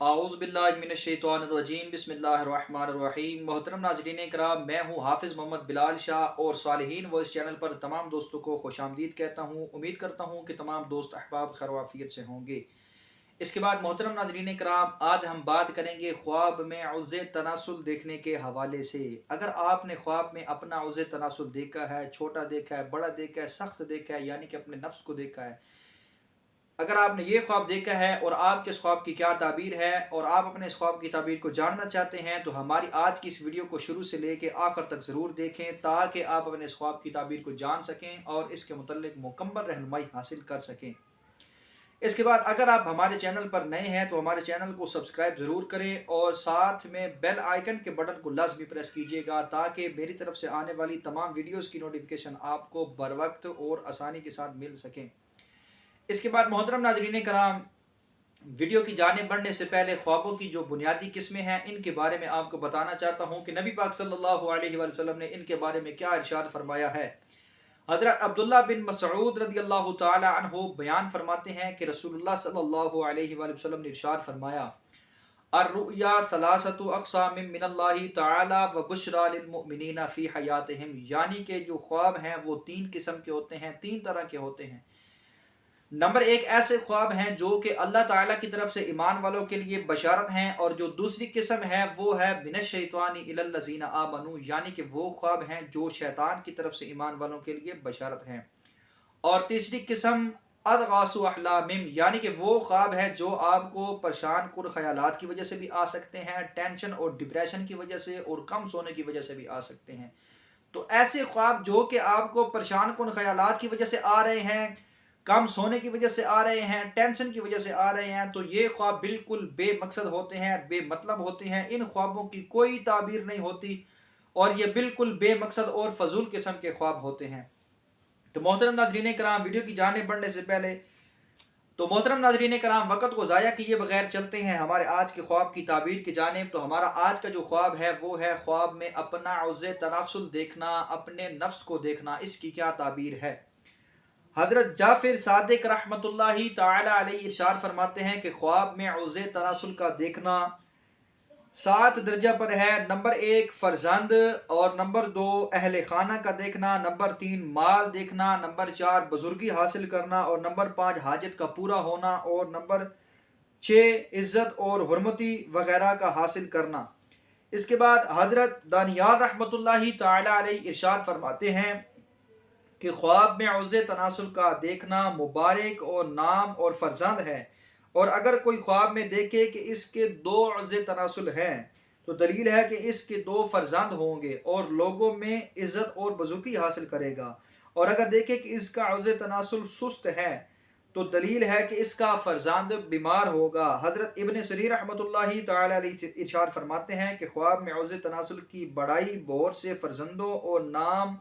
اعوذ باللہ من الشیطان الرجیم بسم اللہ الرحمن الرحیم۔ محترم ناظرین کرام، میں ہوں حافظ محمد بلال شاہ اور صالحین وائس چینل پر تمام دوستوں کو خوش آمدید کہتا ہوں۔ امید کرتا ہوں کہ تمام دوست احباب خیر و عافیت سے ہوں گے۔ اس کے بعد محترم ناظرین کرام، آج ہم بات کریں گے خواب میں عرض تناسل دیکھنے کے حوالے سے۔ اگر آپ نے خواب میں اپنا عرض تناسل دیکھا ہے، چھوٹا دیکھا ہے، بڑا دیکھا ہے، سخت دیکھا ہے، یعنی کہ اپنے نفس کو دیکھا ہے، اگر آپ نے یہ خواب دیکھا ہے اور آپ کے اس خواب کی کیا تعبیر ہے اور آپ اپنے اس خواب کی تعبیر کو جاننا چاہتے ہیں تو ہماری آج کی اس ویڈیو کو شروع سے لے کے آخر تک ضرور دیکھیں تاکہ آپ اپنے اس خواب کی تعبیر کو جان سکیں اور اس کے متعلق مکمل رہنمائی حاصل کر سکیں۔ اس کے بعد اگر آپ ہمارے چینل پر نئے ہیں تو ہمارے چینل کو سبسکرائب ضرور کریں اور ساتھ میں بیل آئیکن کے بٹن کو لازمی پریس کیجیے گا تاکہ میری طرف سے آنے والی تمام ویڈیوز کی نوٹیفیکیشن آپ کو بر وقت اور آسانی کے ساتھ مل سکیں۔ اس کے بعد محترم ناظرین کرام، ویڈیو کی جانب بڑھنے سے پہلے خوابوں کی جو بنیادی قسمیں ہیں ان کے بارے میں آپ کو بتانا چاہتا ہوں کہ نبی پاک صلی اللہ علیہ وآلہ وسلم نے ان کے بارے میں کیا ارشاد فرمایا ہے۔ حضرت عبداللہ بن مسعود رضی اللہ تعالی عنہ بیان فرماتے ہیں کہ رسول اللہ صلی اللہ علیہ وآلہ وسلم نے ارشاد فرمایا، الرؤیا ثلاثۃ اقسام من اللہ تعالی وبشرى للمؤمنین فی حیاتہم، یعنی کہ جو خواب ہیں وہ تین قسم کے ہوتے ہیں، تین طرح کے ہوتے ہیں۔ نمبر ایک، ایسے خواب ہیں جو کہ اللہ تعالیٰ کی طرف سے ایمان والوں کے لیے بشارت ہیں، اور جو دوسری قسم ہے وہ ہے من الشیطان الی الذین آمنوا، یعنی کہ وہ خواب ہیں جو شیطان کی طرف سے ایمان والوں کے لیے بشارت ہیں۔ اور تیسری قسم اضغاث احلام، یعنی کہ وہ خواب ہیں جو آپ کو پریشان کن خیالات کی وجہ سے بھی آ سکتے ہیں، ٹینشن اور ڈپریشن کی وجہ سے اور کم سونے کی وجہ سے بھی آ سکتے ہیں۔ تو ایسے خواب جو کہ آپ کو پریشان کن خیالات کی وجہ سے آ رہے ہیں، کم سونے کی وجہ سے آ رہے ہیں، ٹینشن کی وجہ سے آ رہے ہیں، تو یہ خواب بالکل بے مقصد ہوتے ہیں، بے مطلب ہوتے ہیں۔ ان خوابوں کی کوئی تعبیر نہیں ہوتی اور یہ بالکل بے مقصد اور فضول قسم کے خواب ہوتے ہیں۔ تو محترم ناظرین کرام، ویڈیو کی جانب بڑھنے سے پہلے وقت کو ضائع کیے بغیر چلتے ہیں ہمارے آج کے خواب کی تعبیر کی جانب۔ تو ہمارا آج کا جو خواب ہے وہ ہے خواب میں اپنا عرض تناسل دیکھنا، اپنے نفس کو دیکھنا، اس کی کیا تعبیر ہے۔ حضرت جعفر صادق رحمۃ اللہ تعالی علیہ ارشاد فرماتے ہیں کہ خواب میں عرض تناسل کا دیکھنا 7 درجہ پر ہے۔ نمبر 1 فرزند، اور نمبر 2 اہل خانہ کا دیکھنا، نمبر 3 مال دیکھنا، نمبر 4 بزرگی حاصل کرنا، اور نمبر 5 حاجت کا پورا ہونا، اور نمبر 6 عزت اور حرمتی وغیرہ کا حاصل کرنا۔ اس کے بعد حضرت دانیال رحمۃ اللہ تعالی علیہ ارشاد فرماتے ہیں کہ خواب میں عرض تناسل کا دیکھنا مبارک اور نام اور فرزند ہے، اور اگر کوئی خواب میں دیکھے کہ اس کے 2 عرض تناسل ہیں تو دلیل ہے کہ اس کے 2 فرزند ہوں گے اور لوگوں میں عزت اور بزرگی حاصل کرے گا، اور اگر دیکھے کہ اس کا عرض تناسل سست ہے تو دلیل ہے کہ اس کا فرزند بیمار ہوگا۔ حضرت ابن سری رحمۃ اللہ تعالی علیہ ارشاد فرماتے ہیں کہ خواب میں عرض تناسل کی بڑائی بہت سے فرزندوں اور نام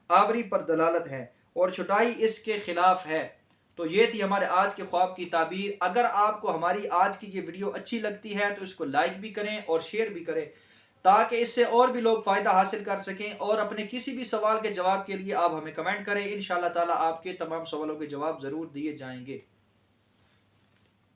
آوری پر دلالت ہے اور چھٹائی اس کے خلاف ہے۔ تو یہ تھی ہمارے آج کے خواب کی تعبیر۔ اگر آپ کو ہماری آج کی یہ ویڈیو اچھی لگتی ہے تو اس کو لائک بھی کریں اور شیئر بھی کریں تاکہ اس سے اور بھی لوگ فائدہ حاصل کر سکیں، اور اپنے کسی بھی سوال کے جواب کے لیے آپ ہمیں کمنٹ کریں، انشاءاللہ تعالی آپ کے تمام سوالوں کے جواب ضرور دیے جائیں گے۔